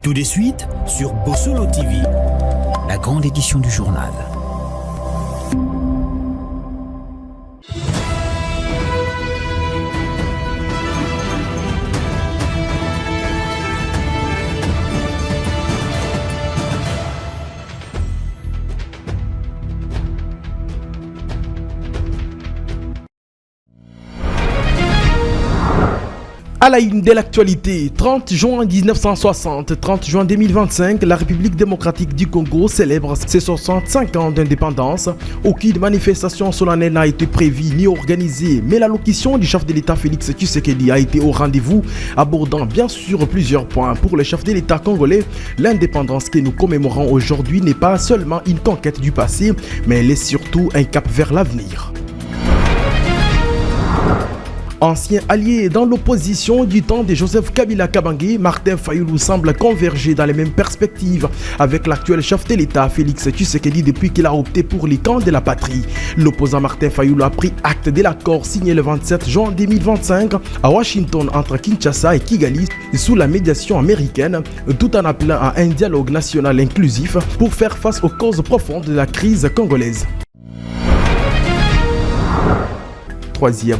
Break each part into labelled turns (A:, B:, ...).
A: Tout de suite sur Bossolo TV, la grande édition du journal.
B: À la une de l'actualité, 30 juin 1960, 30 juin 2025, la République démocratique du Congo célèbre ses 65 ans d'indépendance. Aucune manifestation solennelle n'a été prévue ni organisée, mais l'allocution du chef de l'État Félix Tshisekedi a été au rendez-vous, abordant bien sûr plusieurs points. Pour le chef de l'État congolais, l'indépendance que nous commémorons aujourd'hui n'est pas seulement une conquête du passé, mais elle est surtout un cap vers l'avenir. Ancien allié dans l'opposition du temps de Joseph Kabila Kabange, Martin Fayulu semble converger dans les mêmes perspectives avec l'actuel chef de l'État Félix Tshisekedi depuis qu'il a opté pour les camps de la patrie. L'opposant Martin Fayulu a pris acte de l'accord signé le 27 juin 2025 à Washington entre Kinshasa et Kigali sous la médiation américaine, tout en appelant à un dialogue national inclusif pour faire face aux causes profondes de la crise congolaise. Troisième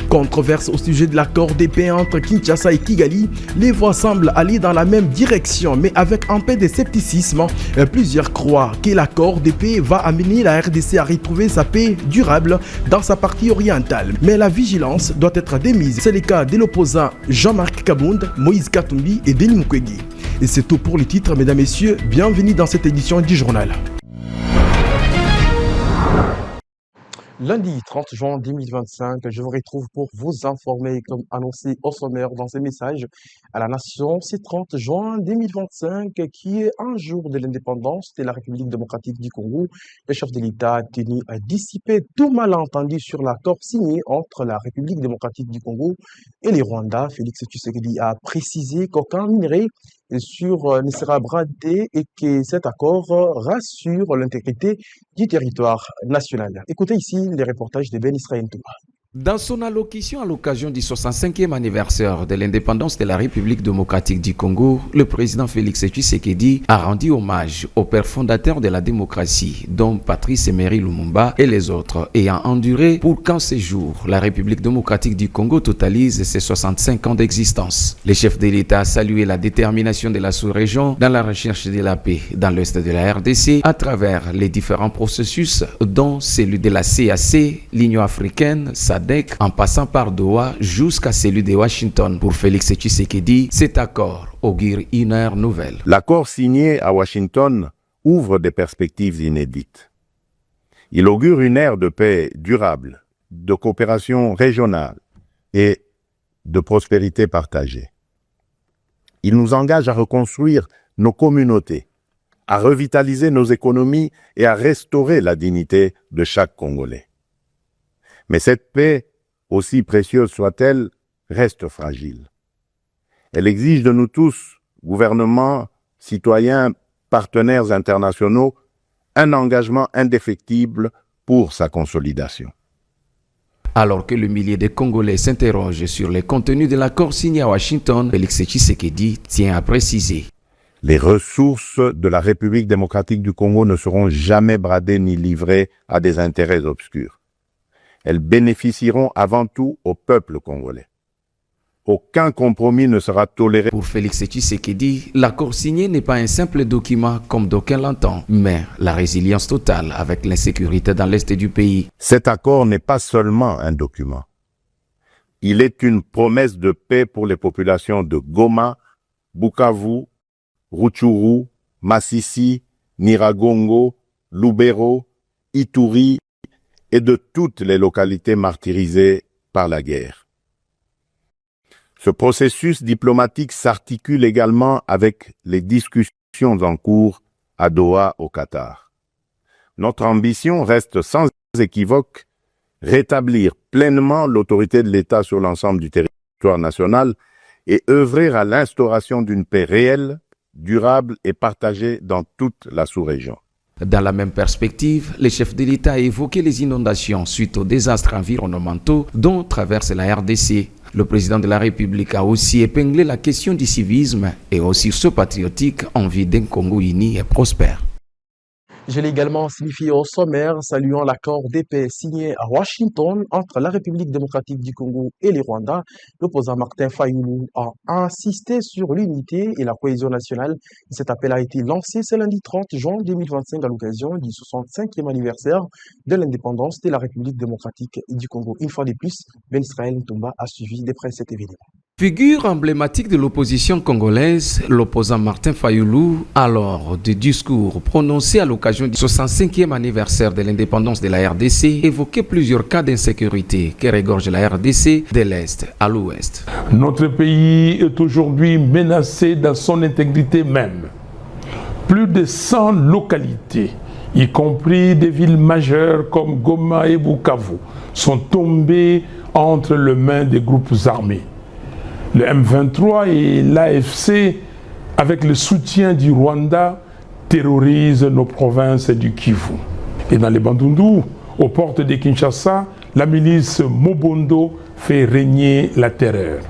B: controverse au sujet de l'accord de paix entre Kinshasa et Kigali. Les voix semblent aller dans la même direction, mais avec un peu de scepticisme. Plusieurs croient que l'accord de paix va amener la RDC à retrouver sa paix durable dans sa partie orientale. Mais la vigilance doit être démise. C'est le cas de l'opposant Jean-Marc Kabound, Moïse Katumbi et Denis Mukwege. Et c'est tout pour les titres, mesdames et messieurs. Bienvenue dans cette édition du journal. Lundi 30 juin 2025, je vous retrouve pour vous informer, comme annoncé au sommaire dans ce message à la nation. C'est 30 juin 2025 qui est un jour de l'indépendance de la République démocratique du Congo. Le chef de l'État a tenu à dissiper tout malentendu sur l'accord signé entre la République démocratique du Congo et les Rwandais. Félix Tshisekedi a précisé qu'aucun minerai ne sera bradé et que cet accord rassure l'intégrité du territoire national. Écoutez ici les reportages de Ben Israël Touba.
C: Dans son allocution à l'occasion du 65e anniversaire de l'indépendance de la République démocratique du Congo, le président Félix Tshisekedi a rendu hommage aux pères fondateurs de la démocratie, dont Patrice Emery Lumumba et les autres, ayant enduré pour qu'en ces jours, la République démocratique du Congo totalise ses 65 ans d'existence. Le chef de l'État a salué la détermination de la sous-région dans la recherche de la paix dans l'est de la RDC à travers les différents processus, dont celui de la CAC, l'Union africaine, en passant par Doha jusqu'à celui de Washington. Pour Félix Tshisekedi, cet accord augure une ère nouvelle.
D: L'accord signé à Washington ouvre des perspectives inédites. Il augure une ère de paix durable, de coopération régionale et de prospérité partagée. Il nous engage à reconstruire nos communautés, à revitaliser nos économies et à restaurer la dignité de chaque Congolais. Mais cette paix, aussi précieuse soit-elle, reste fragile. Elle exige de nous tous, gouvernements, citoyens, partenaires internationaux, un engagement indéfectible pour sa consolidation.
C: Alors que le millier de Congolais s'interrogent sur les contenus de l'accord signé à Washington, Félix Tshisekedi tient à préciser.
D: Les ressources de la République démocratique du Congo ne seront jamais bradées ni livrées à des intérêts obscurs. Elles bénéficieront avant tout au peuple congolais. Aucun compromis ne sera toléré.
C: Pour Félix Tshisekedi, l'accord signé n'est pas un simple document comme d'aucuns l'entendent, mais la résilience totale avec l'insécurité dans l'est du pays.
D: Cet accord n'est pas seulement un document. Il est une promesse de paix pour les populations de Goma, Bukavu, Rutshuru, Masisi, Nyiragongo, Lubero, Ituri, et de toutes les localités martyrisées par la guerre. Ce processus diplomatique s'articule également avec les discussions en cours à Doha, au Qatar. Notre ambition reste sans équivoque rétablir pleinement l'autorité de l'État sur l'ensemble du territoire national et œuvrer à l'instauration d'une paix réelle, durable et partagée dans toute la sous-région.
C: Dans la même perspective, le chef de l'État a évoqué les inondations suite aux désastres environnementaux dont traverse la RDC. Le président de la République a aussi épinglé la question du civisme et aussi ce patriotique en vue d'un Congo uni et prospère.
B: Je l'ai également signifié au sommaire, saluant l'accord de paix signé à Washington entre la République démocratique du Congo et le Rwanda. L'opposant Martin Fayulu a insisté sur l'unité et la cohésion nationale. Cet appel a été lancé ce lundi 30 juin 2025 à l'occasion du 65e anniversaire de l'indépendance de la République démocratique du Congo. Une fois de plus, Ben Israël Ntumba a suivi de près cet événement.
C: Figure emblématique de l'opposition congolaise, l'opposant Martin Fayulu, alors du discours prononcé à l'occasion du 65e anniversaire de l'indépendance de la RDC, évoquait plusieurs cas d'insécurité qui regorgent la RDC de l'Est à l'Ouest.
E: Notre pays est aujourd'hui menacé dans son intégrité même. Plus de 100 localités, y compris des villes majeures comme Goma et Bukavu, sont tombées entre les mains des groupes armés. Le M23 et l'AFC, avec le soutien du Rwanda, terrorisent nos provinces du Kivu. Et dans les Bandundu, aux portes de Kinshasa, la milice Mobondo fait régner la terreur.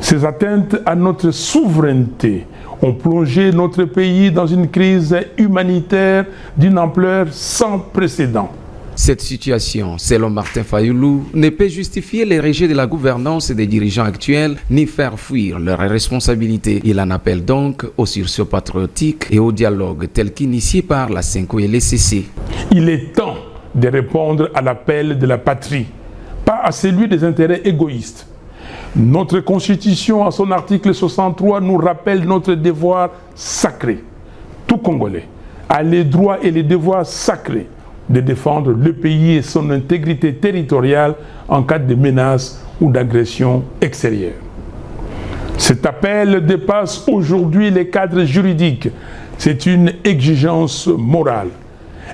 E: Ces atteintes à notre souveraineté ont plongé notre pays dans une crise humanitaire d'une ampleur sans précédent.
C: Cette situation, selon Martin Fayulu, ne peut justifier les rejets de la gouvernance des dirigeants actuels ni faire fuir leurs responsabilités. Il en appelle donc au sursaut patriotique et au dialogue tel qu'initié par la CENCO et l'ECC.
E: Il est temps de répondre à l'appel de la patrie, pas à celui des intérêts égoïstes. Notre Constitution, à son article 63, nous rappelle notre devoir sacré. Tout Congolais a les droits et les devoirs sacrés de défendre le pays et son intégrité territoriale en cas de menace ou d'agression extérieure. Cet appel dépasse aujourd'hui les cadres juridiques. C'est une exigence morale,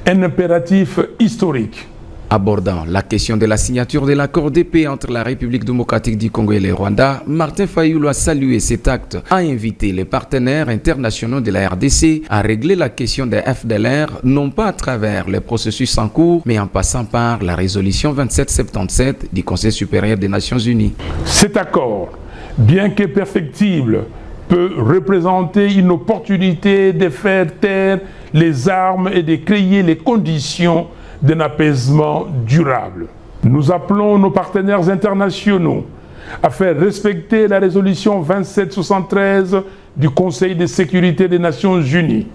E: un impératif historique.
C: Abordant la question de la signature de l'accord de paix entre la République démocratique du Congo et le Rwanda, Martin Fayulu a salué cet acte, a invité les partenaires internationaux de la RDC à régler la question des FDLR, non pas à travers les processus en cours, mais en passant par la résolution 2777 du Conseil supérieur des Nations Unies.
E: Cet accord, bien que perfectible, peut représenter une opportunité de faire taire les armes et de créer les conditions d'un apaisement durable. Nous appelons nos partenaires internationaux à faire respecter la résolution 2773 du Conseil de sécurité des Nations Unies,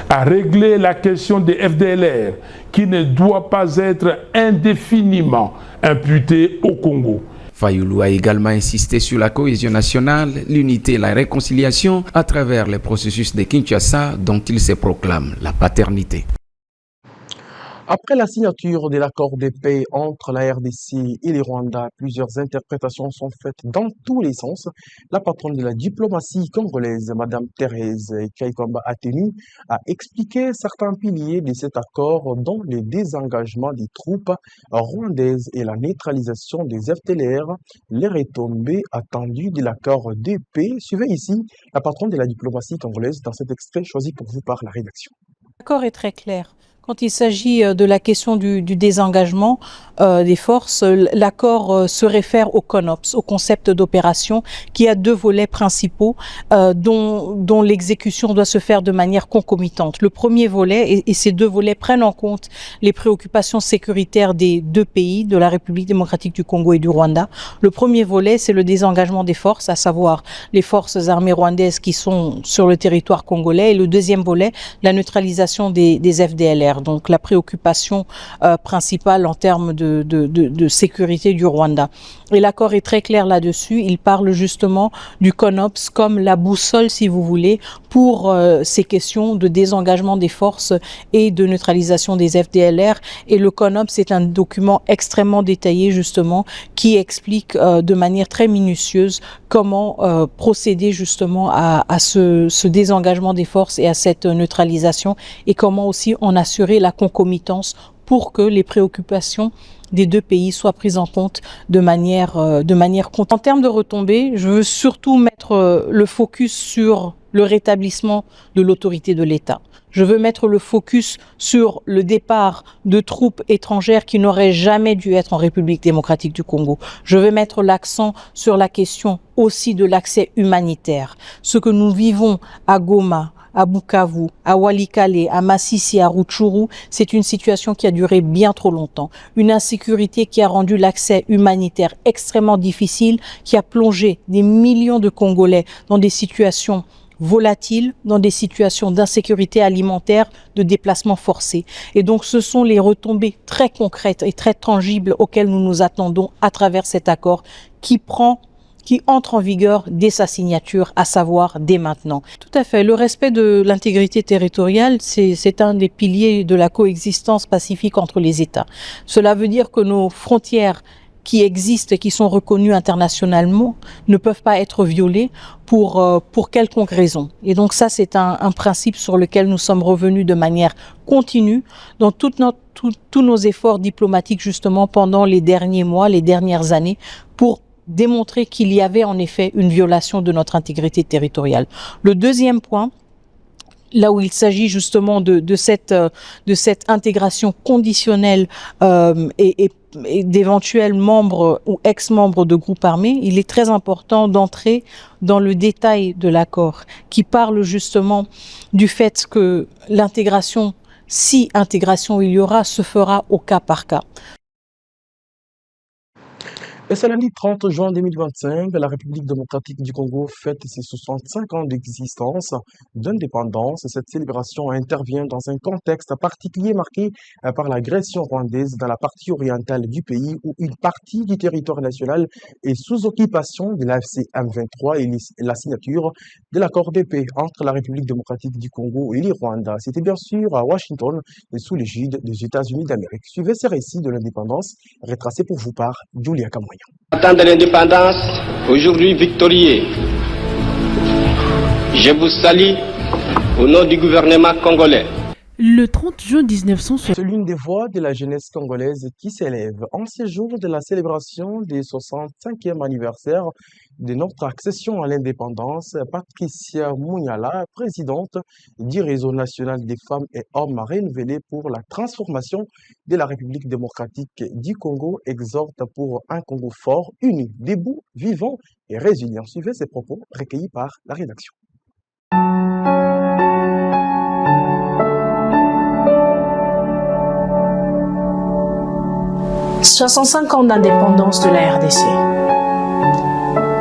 E: à régler la question des FDLR qui ne doit pas être indéfiniment imputée au Congo.
C: Fayulu a également insisté sur la cohésion nationale, l'unité et la réconciliation à travers les processus de Kinshasa dont il se proclame la paternité.
B: Après la signature de l'accord de paix entre la RDC et le Rwanda, plusieurs interprétations sont faites dans tous les sens. La patronne de la diplomatie congolaise, Madame Thérèse Kaikwamba Atenu, a expliqué certains piliers de cet accord, dont le désengagement des troupes rwandaises et la neutralisation des FDLR, les retombées attendues de l'accord de paix. Suivez ici la patronne de la diplomatie congolaise dans cet extrait choisi pour vous par la rédaction.
F: L'accord est très clair. Quand il s'agit de la question du désengagement des forces, l'accord se réfère au CONOPS, au concept d'opération, qui a deux volets principaux dont l'exécution doit se faire de manière concomitante. Le premier volet, et ces deux volets prennent en compte les préoccupations sécuritaires des deux pays, de la République démocratique du Congo et du Rwanda. Le premier volet, c'est le désengagement des forces, à savoir les forces armées rwandaises qui sont sur le territoire congolais. Et le deuxième volet, la neutralisation des FDLR. Donc la préoccupation principale en termes de sécurité du Rwanda. Et l'accord est très clair là-dessus. Il parle justement du CONOPS comme la boussole, si vous voulez, pour ces questions de désengagement des forces et de neutralisation des FDLR. Et le CONOPS est un document extrêmement détaillé, justement, qui explique de manière très minutieuse comment procéder justement à ce désengagement des forces et à cette neutralisation, et comment aussi en assurer la concomitance pour que les préoccupations des deux pays soient prises en compte de manière constante. En termes de retombées, je veux surtout mettre le focus sur le rétablissement de l'autorité de l'État. Je veux mettre le focus sur le départ de troupes étrangères qui n'auraient jamais dû être en République démocratique du Congo. Je veux mettre l'accent sur la question aussi de l'accès humanitaire. Ce que nous vivons à Goma, à Bukavu, à Walikale, à Masisi, à Rutshuru, c'est une situation qui a duré bien trop longtemps. Une insécurité qui a rendu l'accès humanitaire extrêmement difficile, qui a plongé des millions de Congolais dans des situations volatiles, dans des situations d'insécurité alimentaire, de déplacement forcé. Et donc ce sont les retombées très concrètes et très tangibles auxquelles nous nous attendons à travers cet accord qui entre en vigueur dès sa signature, à savoir dès maintenant. Tout à fait. Le respect de l'intégrité territoriale, c'est un des piliers de la coexistence pacifique entre les États. Cela veut dire que nos frontières qui existent et qui sont reconnues internationalement ne peuvent pas être violées pour quelconque raison. Et donc ça, c'est un principe sur lequel nous sommes revenus de manière continue dans tous nos efforts diplomatiques justement pendant les derniers mois, les dernières années, pour démontrer qu'il y avait en effet une violation de notre intégrité territoriale. Le deuxième point, là où il s'agit justement de cette intégration conditionnelle et d'éventuels membres ou ex-membres de groupes armés, il est très important d'entrer dans le détail de l'accord qui parle justement du fait que l'intégration, si intégration il y aura, se fera au cas par cas.
B: Et ce lundi 30 juin 2025, la République démocratique du Congo fête ses 65 ans d'existence, d'indépendance. Cette célébration intervient dans un contexte particulier marqué par l'agression rwandaise dans la partie orientale du pays où une partie du territoire national est sous occupation de l'AFC M23 et la signature de l'accord de paix entre la République démocratique du Congo et le Rwanda. C'était bien sûr à Washington et sous l'égide des États-Unis d'Amérique. Suivez ces récits de l'indépendance retracés pour vous par Julia Kamoya.
G: Temps de l'indépendance, aujourd'hui victorieux, je vous salue au nom du gouvernement congolais.
H: Le 30 juin 1960,
B: C'est l'une des voix de la jeunesse congolaise qui s'élève en ces jours de la célébration du 65e anniversaire de notre accession à l'indépendance. Patricia Mounyala, présidente du Réseau national des femmes et hommes renouvelés pour la transformation de la République démocratique du Congo, exhorte pour un Congo fort, uni, debout, vivant et résilient. Suivez ces propos recueillis par la rédaction.
I: 65 ans d'indépendance de la RDC.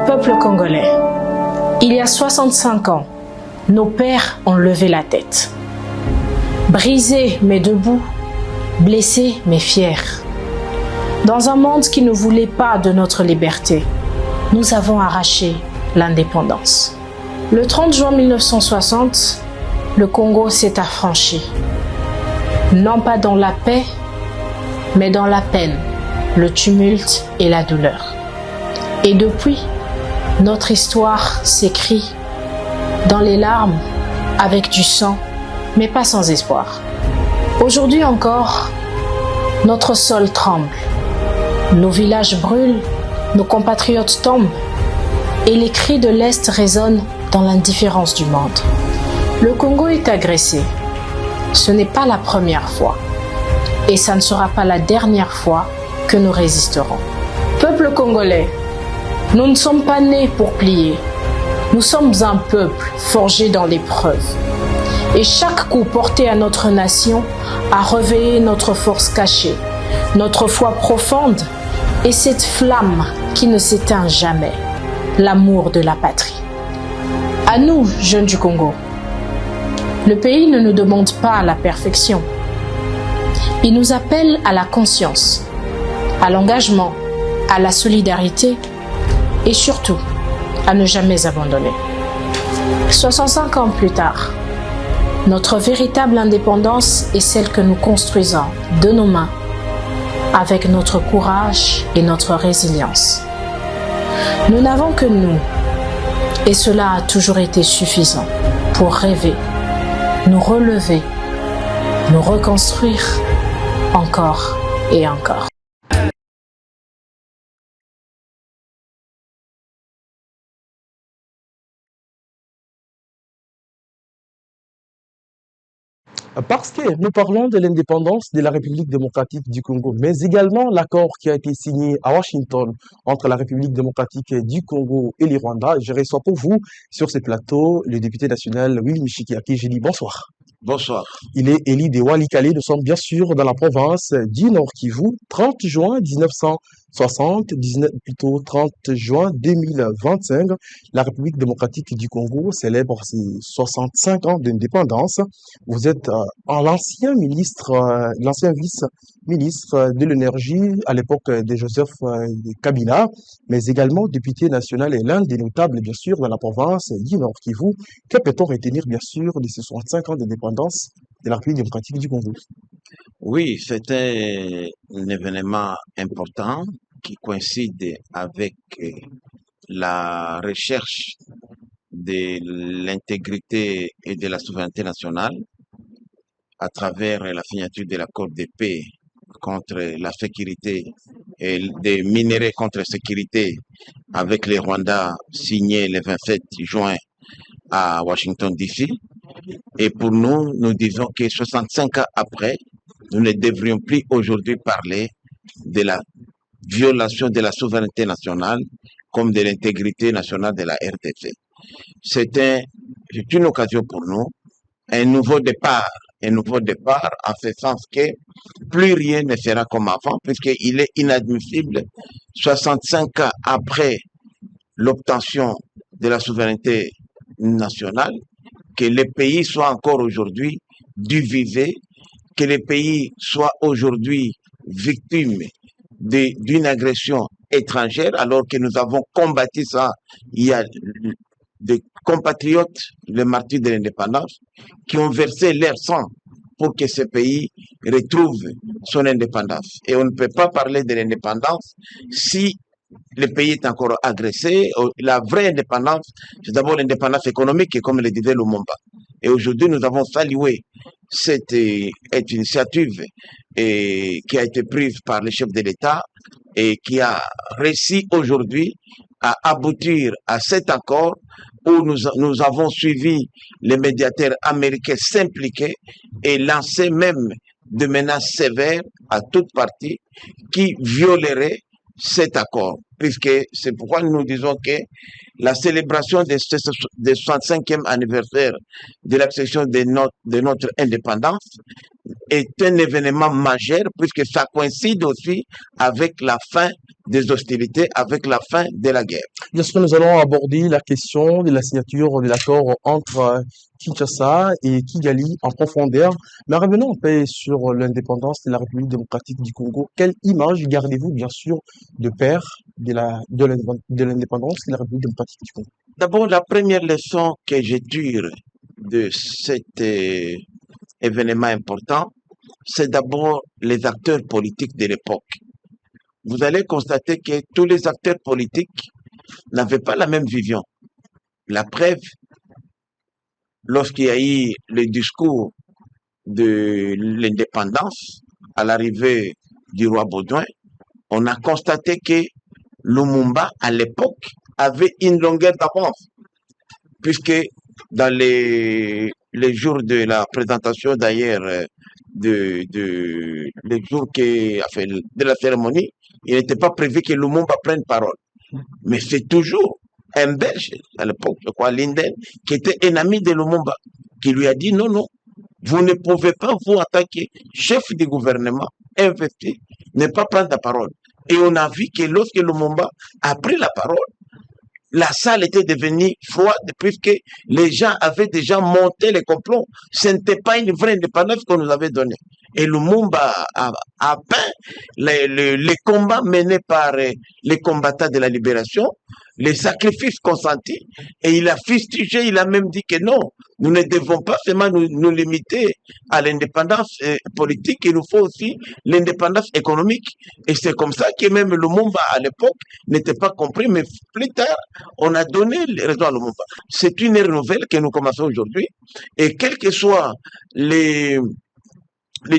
I: Peuple congolais, il y a 65 ans, nos pères ont levé la tête. Brisés mais debout, blessés mais fiers. Dans un monde qui ne voulait pas de notre liberté, nous avons arraché l'indépendance. Le 30 juin 1960, le Congo s'est affranchi. Non pas dans la paix, mais dans la peine, le tumulte et la douleur. Et depuis, notre histoire s'écrit dans les larmes, avec du sang, mais pas sans espoir. Aujourd'hui encore, notre sol tremble, nos villages brûlent, nos compatriotes tombent, et les cris de l'Est résonnent dans l'indifférence du monde. Le Congo est agressé. Ce n'est pas la première fois, et ça ne sera pas la dernière fois que nous résisterons. Peuple congolais, nous ne sommes pas nés pour plier. Nous sommes un peuple forgé dans l'épreuve. Et chaque coup porté à notre nation a réveillé notre force cachée, notre foi profonde et cette flamme qui ne s'éteint jamais, l'amour de la patrie. À nous, jeunes du Congo, le pays ne nous demande pas la perfection. Il nous appelle à la conscience, à l'engagement, à la solidarité et surtout à ne jamais abandonner. 65 ans plus tard, notre véritable indépendance est celle que nous construisons de nos mains avec notre courage et notre résilience. Nous n'avons que nous et cela a toujours été suffisant pour rêver, nous relever, nous reconstruire encore et encore.
B: Parce que nous parlons de l'indépendance de la République démocratique du Congo, mais également l'accord qui a été signé à Washington entre la République démocratique du Congo et le Rwanda. Je reçois pour vous sur ce plateau le député national Willy Michiki, à qui je dis bonsoir.
J: Bonsoir.
B: Il est Élie de Walikale. Nous sommes bien sûr dans la province du Nord Kivu. 30 juin 1960, 30 juin 2025, la République démocratique du Congo célèbre ses 65 ans d'indépendance. Vous êtes l'ancien ministre, l'ancien vice-ministre de l'énergie à l'époque de Joseph Kabila, mais également député national et l'un des notables, bien sûr, dans la province du Nord Kivu. Que peut-on retenir, bien sûr, de ces 65 ans d'indépendance de la République démocratique du Congo?
J: Oui, c'était un événement important qui coïncide avec la recherche de l'intégrité et de la souveraineté nationale à travers la signature de l'accord de paix contre la sécurité et des minéraux contre la sécurité avec les Rwandais signé le 27 juin à Washington DC. Et pour nous, nous disons que 65 ans après, nous ne devrions plus aujourd'hui parler de la violation de la souveraineté nationale comme de l'intégrité nationale de la RDC. C'est une occasion pour nous, un nouveau départ en ce sens que plus rien ne sera comme avant, puisqu'il est inadmissible, 65 ans après l'obtention de la souveraineté nationale, que les pays soient encore aujourd'hui divisés, que les pays soient aujourd'hui victimes d'une agression étrangère, alors que nous avons combattu ça. Il y a des compatriotes, les martyrs de l'indépendance, qui ont versé leur sang pour que ce pays retrouve son indépendance. Et on ne peut pas parler de l'indépendance si le pays est encore agressé. La vraie indépendance, c'est d'abord l'indépendance économique, comme le disait Lumumba. Et aujourd'hui, nous avons salué cette initiative qui a été prise par le chef de l'État et qui a réussi aujourd'hui à aboutir à cet accord où nous avons suivi les médiateurs américains s'impliquer et lancer même des menaces sévères à toute partie qui violeraient cet accord, puisque c'est pourquoi nous disons que la célébration du 65e anniversaire de l'accession de notre indépendance est un événement majeur, puisque ça coïncide aussi avec la fin des hostilités, avec la fin de la guerre.
B: Bien sûr, nous allons aborder la question de la signature de l'accord entre Kinshasa et Kigali en profondeur. Mais revenons un peu sur l'indépendance de la République démocratique du Congo. Quelle image gardez-vous, bien sûr, de père de l'indépendance de la République démocratique du Congo?
J: D'abord, la première leçon que je tire de cet événement important, c'est d'abord les acteurs politiques de l'époque. Vous allez constater que tous les acteurs politiques n'avaient pas la même vision. La preuve, lorsqu'il y a eu le discours de l'indépendance à l'arrivée du roi Baudouin, on a constaté que Lumumba, à l'époque, avait une longueur d'avance, puisque dans les jours de la présentation d'ailleurs, les jours de la cérémonie, il n'était pas prévu que Lumumba prenne parole. Mais c'est toujours un Belge, à l'époque, je crois, Linden, qui était un ami de Lumumba, qui lui a dit non, non, vous ne pouvez pas vous attaquer, chef du gouvernement, investi, ne pas prendre la parole. Et on a vu que lorsque Lumumba a pris la parole, la salle était devenue froide puisque les gens avaient déjà monté les complots. Ce n'était pas une vraie indépendance qu'on nous avait donnée. Et Lumumba a peint les combats menés par les combattants de la libération, les sacrifices consentis, et il a fustigé, il a même dit que non, nous ne devons pas seulement nous limiter à l'indépendance politique, il nous faut aussi l'indépendance économique. Et c'est comme ça que même Lumumba à l'époque n'était pas compris, mais plus tard, on a donné raison à Lumumba. C'est une ère nouvelle que nous commençons aujourd'hui, et quels que soient les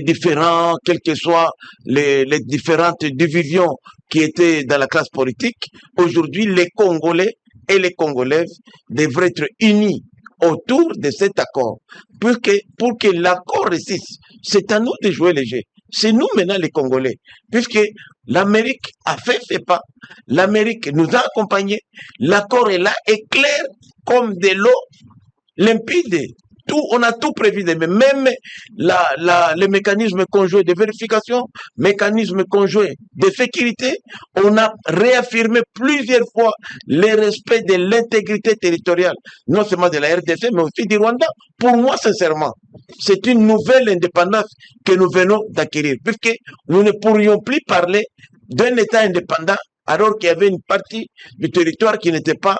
J: différents, quelles que soient les différentes divisions qui étaient dans la classe politique, aujourd'hui, les Congolais et les Congolaises devraient être unis autour de cet accord. Pour que l'accord réussisse, c'est à nous de jouer les jeux. C'est nous maintenant les Congolais. Puisque l'Amérique a fait ses pas, l'Amérique nous a accompagnés, l'accord est là, est clair comme de l'eau limpide. Tout, on a tout prévu, même les mécanismes conjoints de vérification, mécanismes conjoints de sécurité, on a réaffirmé plusieurs fois le respect de l'intégrité territoriale, non seulement de la RDC, mais aussi du Rwanda. Pour moi, sincèrement, c'est une nouvelle indépendance que nous venons d'acquérir, puisque nous ne pourrions plus parler d'un État indépendant alors qu'il y avait une partie du territoire qui n'était pas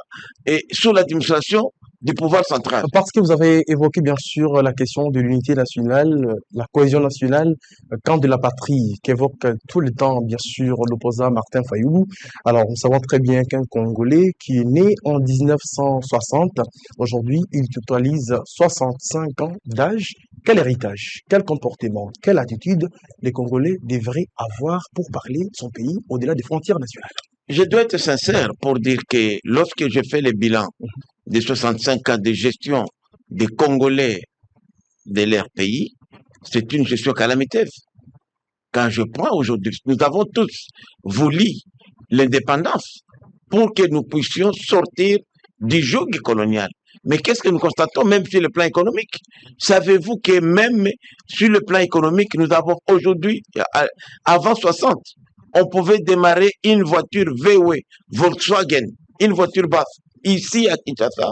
J: sous l'administration du pouvoir central.
B: Parce que vous avez évoqué bien sûr la question de l'unité nationale, la cohésion nationale, camp de la patrie, qu'évoque tout le temps bien sûr l'opposant Martin Fayulu. Alors nous savons très bien qu'un Congolais qui est né en 1960, aujourd'hui il totalise 65 ans d'âge. Quel héritage, quel comportement, quelle attitude les Congolais devraient avoir pour parler de son pays au-delà des frontières nationales?
J: Je dois être sincère pour dire que lorsque je fais le bilan des 65 ans de gestion des Congolais de leur pays, c'est une gestion calamiteuse. Quand je prends aujourd'hui, nous avons tous voulu l'indépendance pour que nous puissions sortir du joug colonial. Mais qu'est-ce que nous constatons même sur le plan économique? Savez-vous que même sur le plan économique, nous avons aujourd'hui, avant 60, on pouvait démarrer une voiture VW, Volkswagen, une voiture basse, ici à Kinshasa.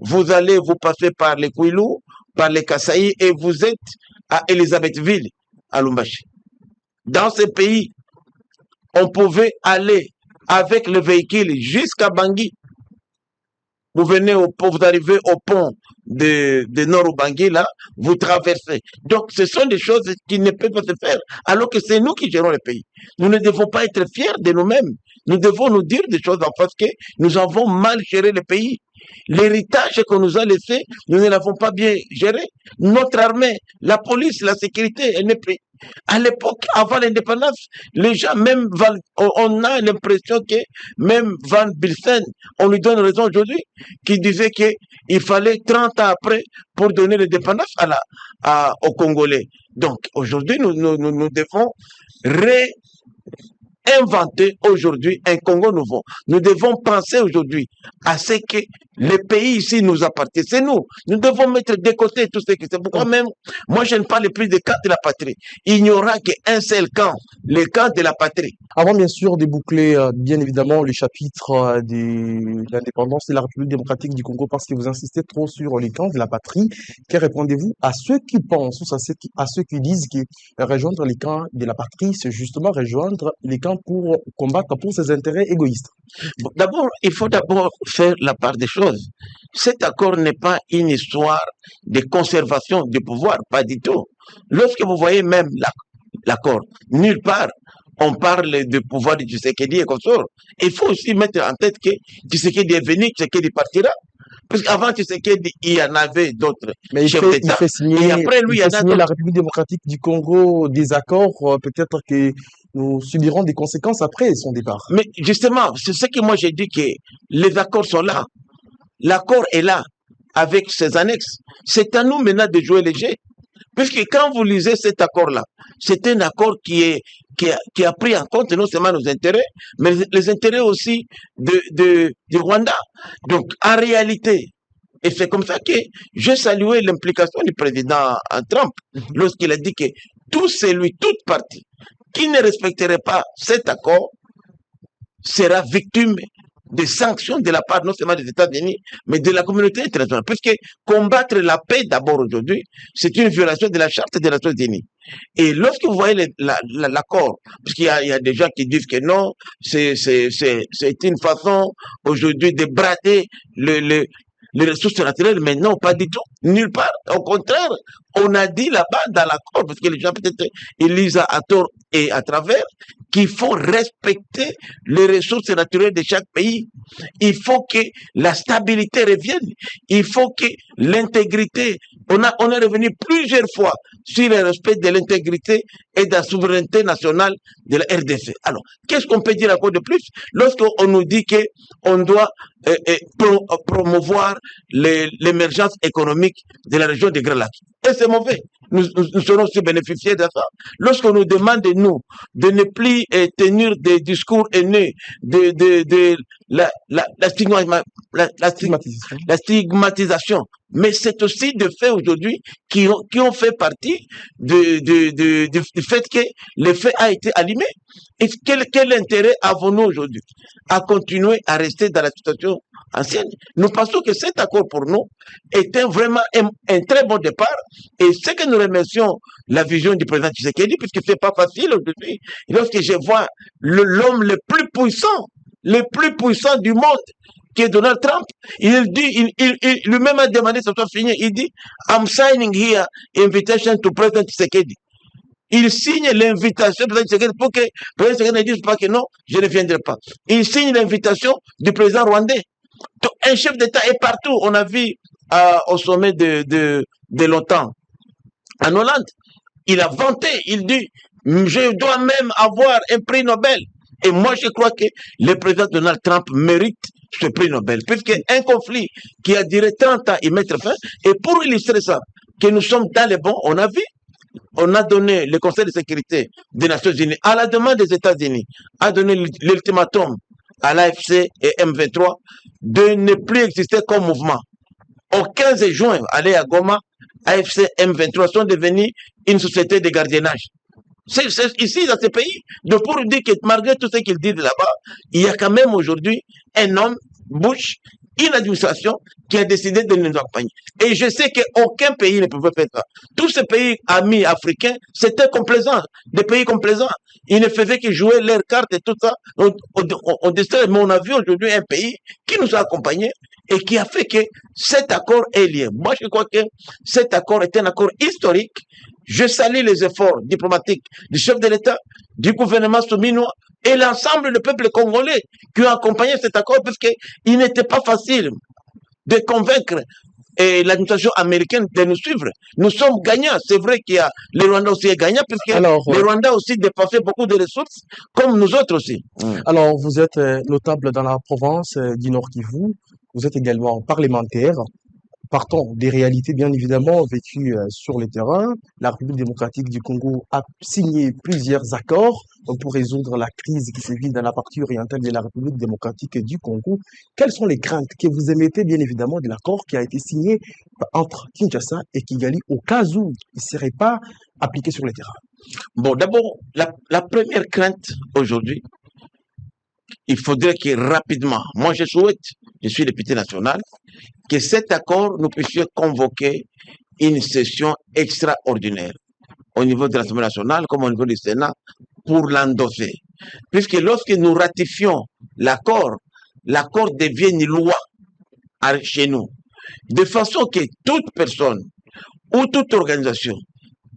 J: Vous allez vous passer par les Kouilou, par les Kasaï, et vous êtes à Elisabethville, à Lumbashi. Dans ces pays, on pouvait aller avec le véhicule jusqu'à Bangui. Vous venez vous arrivez au pont de Nord-Bangui, là, vous traversez. Donc, ce sont des choses qui ne peuvent pas se faire, alors que c'est nous qui gérons le pays. Nous ne devons pas être fiers de nous-mêmes. Nous devons nous dire des choses en face que nous avons mal géré le pays. L'héritage qu'on nous a laissé, nous ne l'avons pas bien géré. Notre armée, la police, la sécurité, elle n'est plus. À l'époque, avant l'indépendance, les gens, même, on a l'impression que même Van Bilsen, on lui donne raison aujourd'hui, qui disait qu'il fallait 30 ans après pour donner l'indépendance aux Congolais. Donc, aujourd'hui, nous devons inventer aujourd'hui un Congo nouveau. Nous devons penser aujourd'hui à ce que le pays ici nous appartient. C'est nous. Nous devons mettre de côté tout ce qui c'est. Pourquoi même, moi je ne parle plus de camp de la patrie. Il n'y aura qu'un seul camp, le camp de la patrie.
B: Avant bien sûr de boucler bien évidemment le chapitre de l'indépendance de la République démocratique du Congo, parce que vous insistez trop sur les camps de la patrie, que répondez-vous à ceux qui pensent, ou à ceux qui disent que rejoindre les camps de la patrie, c'est justement rejoindre les camps pour combattre pour ses intérêts égoïstes?
J: Bon, d'abord, il faut d'abord faire la part des choses. Cet accord n'est pas une histoire de conservation du pouvoir, pas du tout. Lorsque vous voyez même l'accord, nulle part on parle du pouvoir de Tshisekedi et consort. Il faut aussi mettre en tête que Tshisekedi est venu, Tshisekedi partira. Parce qu'avant Tshisekedi, il y en avait d'autres chefs d'État.
B: Et après lui, il y en a d'autres. La République démocratique du Congo des accords, peut-être que nous subirons des conséquences après son départ.
J: Mais justement, c'est ce que moi j'ai dit, que les accords sont là. L'accord est là, avec ses annexes. C'est à nous maintenant de jouer les jeux. Puisque quand vous lisez cet accord-là, c'est un accord qui a pris en compte non seulement nos intérêts, mais les intérêts aussi du Rwanda. Donc, en réalité, et c'est comme ça que j'ai salué l'implication du président Trump lorsqu'il a dit que toute partie qui ne respecterait pas cet accord sera victime des sanctions de la part non seulement des États-Unis, mais de la communauté internationale. Puisque combattre la paix d'abord aujourd'hui, c'est une violation de la Charte des Nations Unies. Et lorsque vous voyez l'accord, puisqu'il y a des gens qui disent que non, c'est une façon aujourd'hui de brader les ressources naturelles, mais non, pas du tout, nulle part. Au contraire, on a dit là-bas dans l'accord, parce que les gens peut-être ils lisent à tort et à travers, qu'il faut respecter les ressources naturelles de chaque pays. Il faut que la stabilité revienne. Il faut que l'intégrité, on est revenu plusieurs fois sur le respect de l'intégrité et de la souveraineté nationale de la RDC. Alors, qu'est-ce qu'on peut dire encore de plus lorsqu'on nous dit qu'on doit promouvoir l'émergence économique de la région des Grands Lacs? Et c'est mauvais. Nous serons aussi bénéficiés de ça. Lorsqu'on nous demande, nous, de ne plus tenir des discours haineux, de la stigmatisation, mais c'est aussi de faits aujourd'hui qui ont fait partie du fait que le fait a été allumé. Et quel intérêt avons-nous aujourd'hui à continuer à rester dans la situation ancienne? Nous pensons que cet accord pour nous était vraiment un très bon départ, et c'est que nous remercions la vision du président Tshisekedi, puisque c'est pas facile aujourd'hui. Lorsque je vois l'homme le plus puissant du monde, qui est Donald Trump, il dit, il lui-même a demandé que ça soit fini. Il dit, I'm signing here invitation to President Tshisekedi. Il signe l'invitation du président Tshisekedi pour que le président Tshisekedi ne dise pas que non, je ne viendrai pas. Il signe l'invitation du président rwandais. Donc, un chef d'État est partout. On a vu au sommet de l'OTAN en Hollande. Il a vanté, il dit, je dois même avoir un prix Nobel. Et moi, je crois que le président Donald Trump mérite ce prix Nobel, puisqu'un conflit qui a duré 30 ans, il met fin. Et pour illustrer ça, que nous sommes dans les bons, on a donné le Conseil de sécurité des Nations Unies, à la demande des États-Unis, a donné l'ultimatum à l'AFC et M23 de ne plus exister comme mouvement. Au 15 juin, aller à Goma, AFC M23 sont devenus une société de gardiennage. C'est ici, dans ce pays. Donc, pour dire que malgré tout ce qu'ils disent là-bas, il y a quand même aujourd'hui un homme, Bush, une administration qui a décidé de nous accompagner. Et je sais qu'aucun pays ne pouvait faire ça. Tous ces pays amis africains, c'était complaisant. Des pays complaisants. Ils ne faisaient que jouer leurs cartes et tout ça. On distrait. Mais on a vu aujourd'hui un pays qui nous a accompagnés et qui a fait que cet accord est lié. Moi, je crois que cet accord est un accord historique. Je salue les efforts diplomatiques du chef de l'État, du gouvernement souminois et l'ensemble du peuple congolais qui ont accompagné cet accord, parce qu'il n'était pas facile de convaincre l'administration américaine de nous suivre. Nous sommes gagnants. C'est vrai qu'il y a le Rwanda aussi est gagnant, puisque le Rwanda aussi dépensait beaucoup de ressources, comme nous autres aussi.
B: Alors, vous êtes notable dans la province du Nord Kivu. Vous êtes également parlementaire. Partant des réalités bien évidemment vécues sur le terrain, la République démocratique du Congo a signé plusieurs accords pour résoudre la crise qui sévit dans la partie orientale de la République démocratique du Congo. Quelles sont les craintes que vous émettez bien évidemment de l'accord qui a été signé entre Kinshasa et Kigali au cas où il ne serait pas appliqué sur le terrain?
J: Bon, d'abord, la première crainte aujourd'hui, il faudrait que rapidement, moi je souhaite, je suis député national, que cet accord, nous puissions convoquer une session extraordinaire au niveau de l'Assemblée nationale comme au niveau du Sénat pour l'endosser. Puisque lorsque nous ratifions l'accord, l'accord devient une loi chez nous. De façon que toute personne ou toute organisation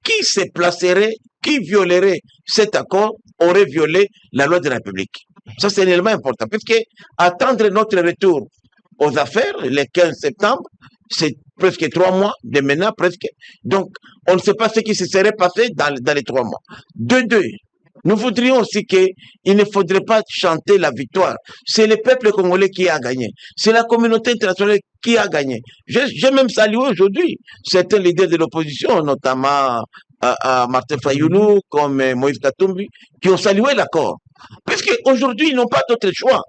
J: qui se placerait, qui violerait cet accord, aurait violé la loi de la République. Ça, c'est un élément important, puisque attendre notre retour aux affaires, le 15 septembre, c'est presque 3 mois de maintenant, presque. Donc, on ne sait pas ce qui se serait passé dans les 3 mois. De deux, nous voudrions aussi qu'il ne faudrait pas chanter la victoire. C'est le peuple congolais qui a gagné. C'est la communauté internationale qui a gagné. J'ai même salué aujourd'hui certains leaders de l'opposition, notamment Martin Fayoulou, comme Moïse Katumbi, qui ont salué l'accord. Parce qu'aujourd'hui, ils n'ont pas d'autre choix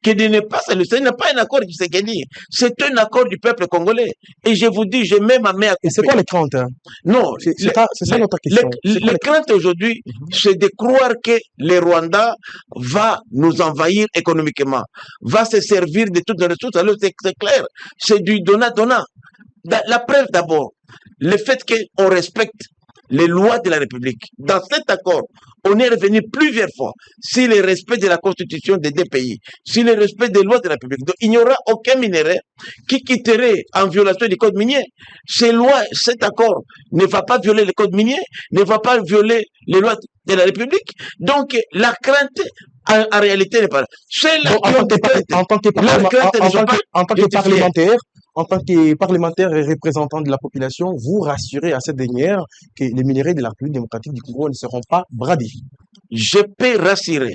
J: que de ne pas saluer. Ce n'est pas un accord qui s'est gagné. C'est un accord du peuple congolais. Et je vous dis, je mets ma main à couper.
B: Et c'est quoi les craintes?
J: Non.
B: C'est ça notre question.
J: Les craintes aujourd'hui, c'est de croire que le Rwanda va nous envahir économiquement, va se servir de toutes nos ressources. Alors, c'est clair. C'est du donnant-donnant. La preuve d'abord, le fait qu'on respecte les lois de la République. Dans cet accord, on est revenu plusieurs fois sur le respect de la constitution des deux pays, sur le respect des lois de la République. Donc, il n'y aura aucun minerai qui quitterait en violation du code minier. Ces lois, cet accord ne va pas violer le code minier, ne va pas violer les lois de la République. Donc, la crainte, en réalité, n'est pas là.
B: En tant que parlementaire, En tant que parlementaire et représentant de la population, vous rassurez à cette dernière que les minéraux de la République démocratique du Congo ne seront pas bradés.
J: Je peux rassurer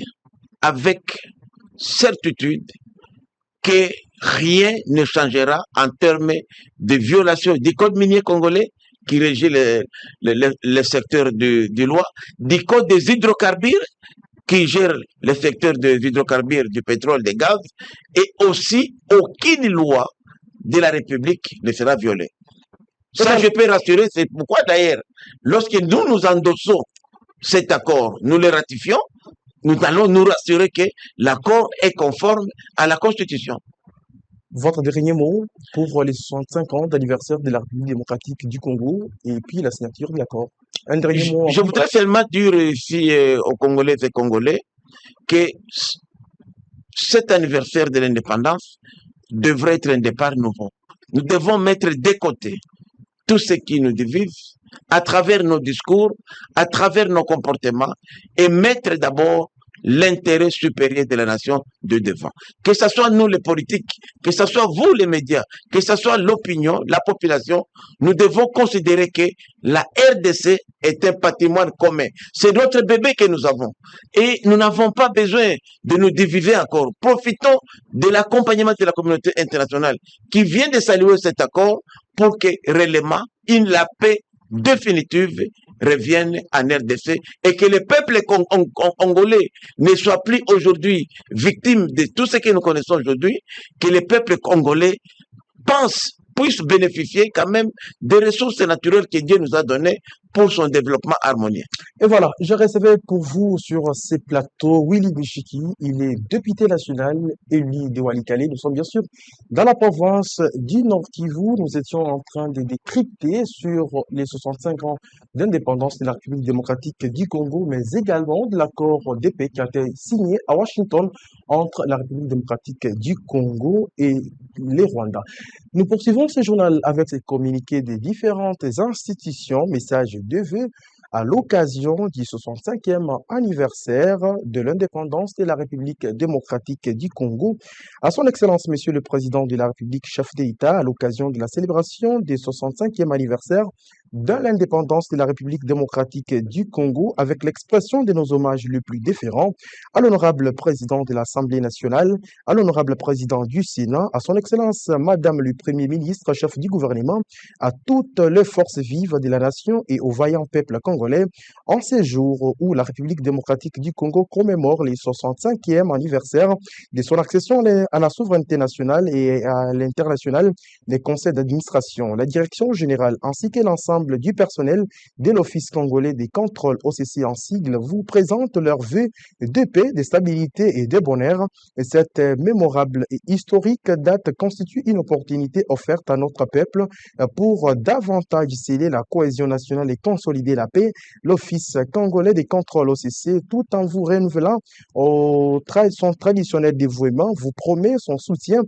J: avec certitude que rien ne changera en termes de violation du code minier congolais qui régit le secteur de loi, du code des hydrocarbures qui gère le secteur des hydrocarbures, du pétrole, des gaz, et aussi aucune loi de la République ne sera violée. Ça, je peux rassurer, c'est pourquoi d'ailleurs, lorsque nous endossons cet accord, nous le ratifions, nous allons nous rassurer que l'accord est conforme à la Constitution.
B: Votre dernier mot pour les 65 ans d'anniversaire de la République démocratique du Congo et puis la signature de l'accord. Un dernier mot.
J: Je voudrais seulement dire ici aux Congolais et Congolais que cet anniversaire de l'indépendance devrait être un départ nouveau. Nous devons mettre de côté tout ce qui nous divise à travers nos discours, à travers nos comportements et mettre d'abord l'intérêt supérieur de la nation de devant. Que ce soit nous les politiques, que ce soit vous les médias, que ce soit l'opinion, la population, nous devons considérer que la RDC est un patrimoine commun. C'est notre bébé que nous avons. Et nous n'avons pas besoin de nous diviser encore. Profitons de l'accompagnement de la communauté internationale qui vient de saluer cet accord pour que réellement la paix définitive revienne en RDC et que le peuple congolais ne soit plus aujourd'hui victime de tout ce que nous connaissons aujourd'hui, que le peuple congolais puisse bénéficier quand même des ressources naturelles que Dieu nous a données pour son développement harmonieux.
B: Et voilà, je recevais pour vous sur ces plateaux Willy Michiki, il est député national élu de Walikale. Nous sommes bien sûr dans la province du Nord Kivu. Nous étions en train de décrypter sur les 65 ans d'indépendance de la République démocratique du Congo, mais également de l'accord de paix qui a été signé à Washington entre la République démocratique du Congo et les Rwandais. Nous poursuivons ce journal avec ces communiqués des différentes institutions, messages de vœux à l'occasion du 65e anniversaire de l'indépendance de la République démocratique du Congo. À son Excellence, Monsieur le Président de la République, chef d'État, à l'occasion de la célébration du 65e anniversaire de l'indépendance de la République démocratique du Congo, avec l'expression de nos hommages les plus déférents à l'honorable président de l'Assemblée nationale, à l'honorable président du Sénat, à son Excellence Madame le Premier ministre, chef du gouvernement, à toutes les forces vives de la nation et au vaillant peuple congolais, en ces jours où la République démocratique du Congo commémore les 65e anniversaire de son accession à la souveraineté nationale et à l'international des conseils d'administration. La direction générale ainsi que l'ensemble du personnel de l'Office congolais des contrôles OCC en sigle vous présentent leurs vœux de paix, de stabilité et de bonheur. Et cette mémorable et historique date constitue une opportunité offerte à notre peuple pour davantage sceller la cohésion nationale et consolider la paix. L'Office congolais des contrôles OCC, tout en vous renouvelant son traditionnel dévouement, vous promet son soutien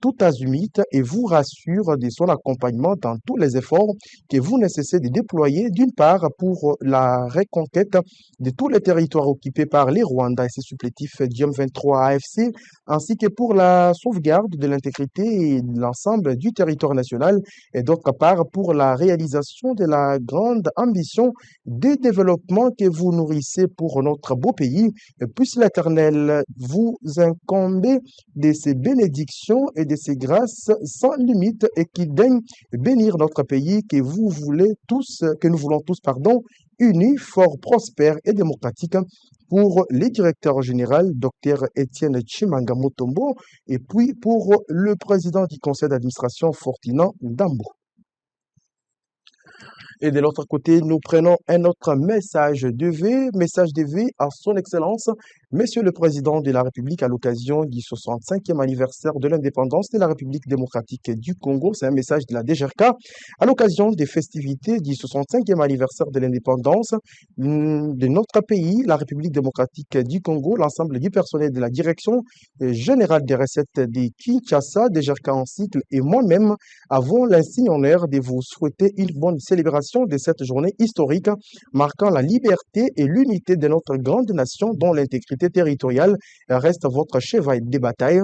B: tout azimut et vous rassure de son accompagnement dans tous les efforts que vous nécessitez de déployer, d'une part pour la reconquête de tous les territoires occupés par les Rwandais et ses supplétifs Diom 23 AFC, ainsi que pour la sauvegarde de l'intégrité et de l'ensemble du territoire national, et d'autre part pour la réalisation de la grande ambition de développement que vous nourrissez pour notre beau pays. Puisse l'Éternel vous incomber de ses bénédictions et de ses grâces sans limite et qu'il daigne bénir notre pays que nous voulons tous, unis, forts, prospères et démocratiques. Pour les directeurs généraux, Dr Étienne Chimanga Motombo, et puis pour le président du conseil d'administration, Fortinand Ndambo. Et de l'autre côté, nous prenons un autre message de vœux à son Excellence, Monsieur le Président de la République, à l'occasion du 65e anniversaire de l'indépendance de la République démocratique du Congo. C'est un message de la DGRK à l'occasion des festivités du 65e anniversaire de l'indépendance de notre pays, la République démocratique du Congo. L'ensemble du personnel de la Direction générale des recettes de Kinshasa, DGRK en cycle, et moi-même avons l'insigne honneur de vous souhaiter une bonne célébration de cette journée historique marquant la liberté et l'unité de notre grande nation dont l'intégrité sécurité territoriale reste votre cheval de bataille.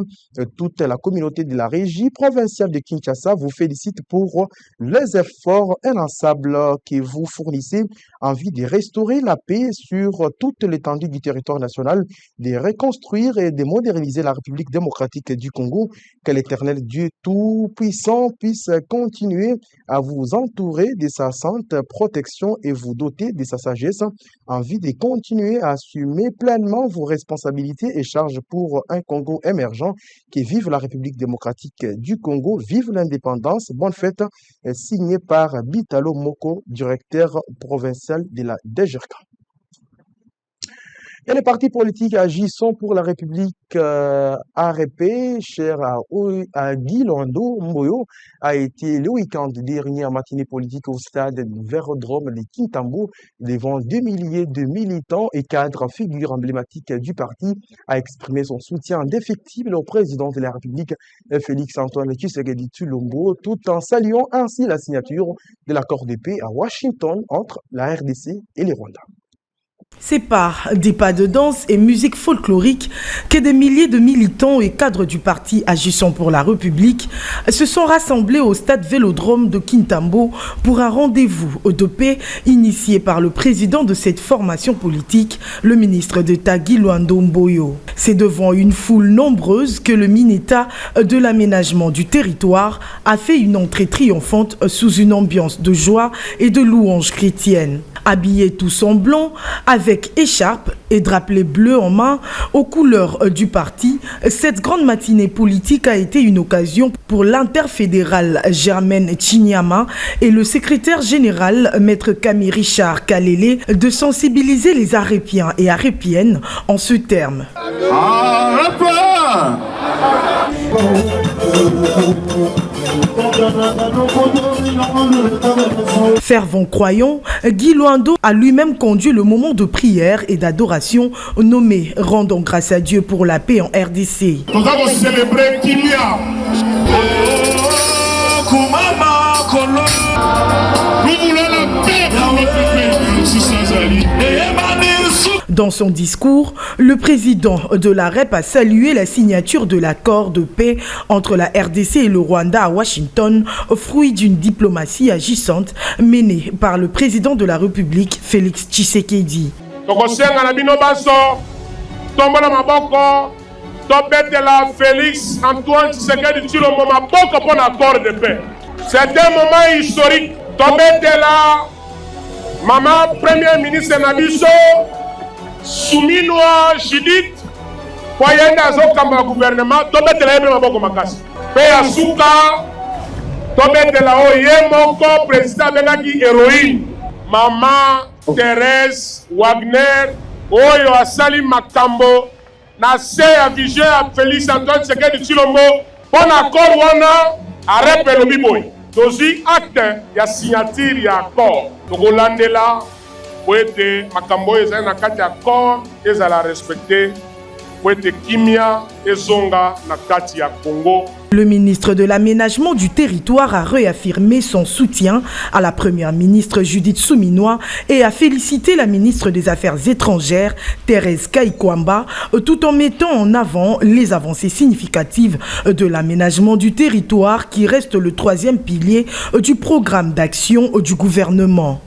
B: Toute la communauté de la régie provinciale de Kinshasa vous félicite pour les efforts inlassables que vous fournissez en vue de restaurer la paix sur toute l'étendue du territoire national, de reconstruire et de moderniser la République démocratique du Congo. Que l'Éternel Dieu Tout-Puissant puisse continuer à vous entourer de sa sainte protection et vous doter de sa sagesse en vue de continuer à assumer pleinement vos responsabilités et charges pour un Congo émergent. Qui vive la République démocratique du Congo, vive l'indépendance. Bonne fête, signé par Bitalo Moko, directeur provincial de la DGRK. Et les partis politiques agissant pour la République ARP, cher à Guy Lando Mboyo, a été le week-end dernier en matinée politique au stade Vélodrome de Kintambo devant 2 milliers de militants et cadres figures emblématiques du parti, a exprimé son soutien indéfectible au président de la République, Félix-Antoine Tshisekedi Tshilombo, tout en saluant ainsi la signature de l'accord de paix à Washington entre la RDC et le Rwanda.
K: C'est par des pas de danse et musique folklorique que des milliers de militants et cadres du parti agissant pour la République se sont rassemblés au stade Vélodrome de Kintambo pour un rendez-vous de paix initié par le président de cette formation politique, le ministre d'État Guy Lando Mboyo. C'est devant une foule nombreuse que le Minéta de l'aménagement du territoire a fait une entrée triomphante sous une ambiance de joie et de louanges chrétiennes. Habillés tous en blanc, avec écharpe et drapelet bleu en main, aux couleurs du parti, cette grande matinée politique a été une occasion pour l'interfédérale Germaine Chinyama et le secrétaire général Maître Camille Richard Kalele de sensibiliser les Arépiens et Arépiennes en ce terme. Fervent croyant, Guy Lando a lui-même conduit le moment de prière et d'adoration nommé « Rendons grâce à Dieu pour la paix en RDC ».
E: Nous allons célébrer Kimia. Nous voulons la paix pour notre pays.
K: Dans son discours, le président de la REP a salué la signature de l'accord de paix entre la RDC et le Rwanda à Washington, fruit d'une diplomatie agissante menée par le président de la République, Félix Tshisekedi.
E: Félix Antoine Tshisekedi Tshilombo maboko pour l'accord de paix. C'est un moment historique. Maman premier ministre Nabiso Souminwa Judith Poyenda Zokamba gouvernement tobetela yebe maboko makasi. Pe asuka tobetela oye moko président bengaki héroïne Maman Thérèse Wagner oyo asali makambo na se ya vision ya Félix Antoine Tshisekedi Tshilombo pour accord wana arepe lobi boy. Dozi acte ya signature ya accord. Tokolandela poete makambo ezali na kati ya accord ezala respecté poete kimia ezonga na kati ya Congo.
K: Le ministre de l'Aménagement du Territoire a réaffirmé son soutien à la première ministre Judith Suminwa et a félicité la ministre des Affaires étrangères Thérèse Kaikwamba tout en mettant en avant les avancées significatives de l'aménagement du territoire qui reste le troisième pilier du programme d'action du gouvernement.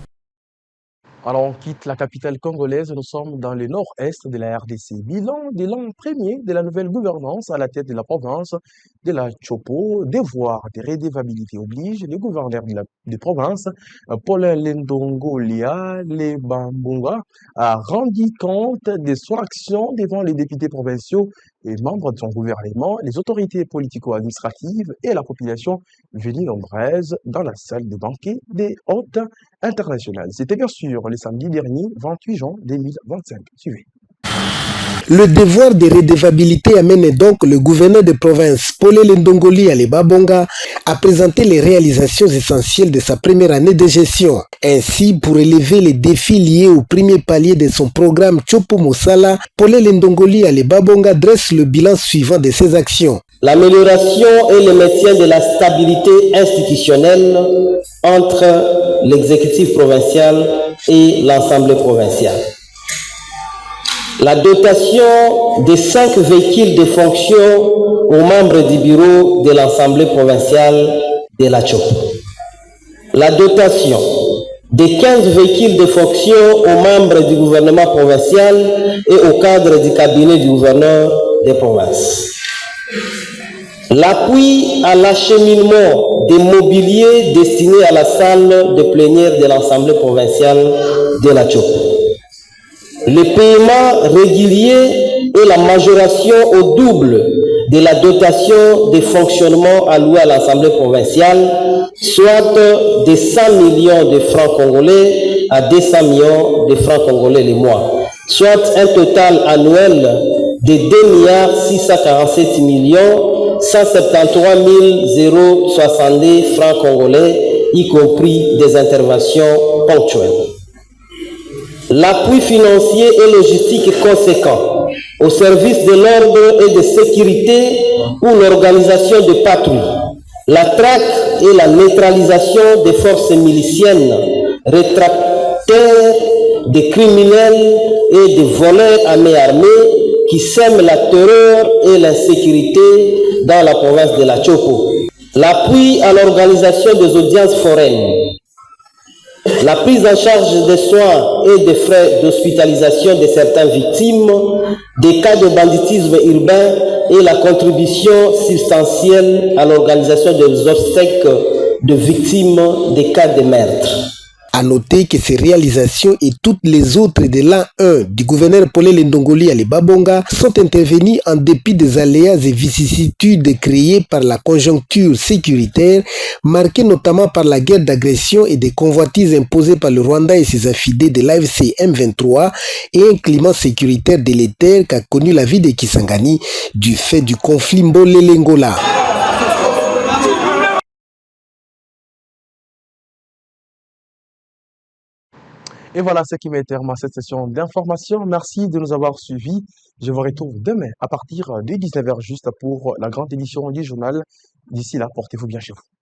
B: Alors, on quitte la capitale congolaise, nous sommes dans le nord-est de la RDC. Bilan de l'an premier de la nouvelle gouvernance à la tête de la province de la Chopo, devoir de redevabilité oblige, le gouverneur de province, Paulin Lendongolia Lebambunga, a rendu compte de son action devant les députés provinciaux et membres de son gouvernement, les autorités politico-administratives et la population venue nombreuse dans la salle de banquet des hôtes internationales. C'était bien sûr le samedi dernier, 28 juin 2025. Suivez.
L: Le devoir de redevabilité amène donc le gouverneur de province, Paulin Lendongoli Alebabonga, à présenter les réalisations essentielles de sa première année de gestion. Ainsi, pour élever les défis liés au premier palier de son programme Chopo Mosala, Paulin Lendongoli Alebabonga dresse le bilan suivant de ses actions.
M: L'amélioration et le maintien de la stabilité institutionnelle entre l'exécutif provincial et l'Assemblée provinciale. la dotation de 5 véhicules de fonction aux membres du bureau de l'Assemblée provinciale de la Chopo. La dotation de 15 véhicules de fonction aux membres du gouvernement provincial et au cadre du cabinet du gouverneur des provinces. L'appui à l'acheminement des mobiliers destinés à la salle de plénière de l'Assemblée provinciale de la Chopo. Les paiements réguliers et la majoration au double de la dotation de fonctionnement allouée à l'Assemblée provinciale, soit de 100 millions de francs congolais à 200 millions de francs congolais le mois, soit un total annuel de 2 647 173 062 francs congolais, y compris des interventions ponctuelles. L'appui financier et logistique conséquent au service de l'ordre et de sécurité ou l'organisation de patrouilles, la traque et la neutralisation des forces miliciennes, rétractaires, des criminels et des voleurs à main armée qui sèment la terreur et l'insécurité dans la province de la Chopo. L'appui à l'organisation des audiences foraines, la prise en charge des soins et des frais d'hospitalisation de certaines victimes des cas de banditisme urbain et la contribution substantielle à l'organisation des obsèques de victimes des cas de meurtre.
L: À noter que ces réalisations et toutes les autres de l'an 1 du gouverneur Paulin Ndongoli à Babonga sont intervenues en dépit des aléas et vicissitudes créées par la conjoncture sécuritaire, marquée notamment par la guerre d'agression et des convoitises imposées par le Rwanda et ses affidés de l'AFC M23 et un climat sécuritaire délétère qu'a connu la ville de Kisangani du fait du conflit Mbolé-Lengola.
B: Et voilà ce qui met terme à cette session d'information. Merci de nous avoir suivis. Je vous retrouve demain à partir de 19h juste pour la grande édition du journal. D'ici là, portez-vous bien chez vous.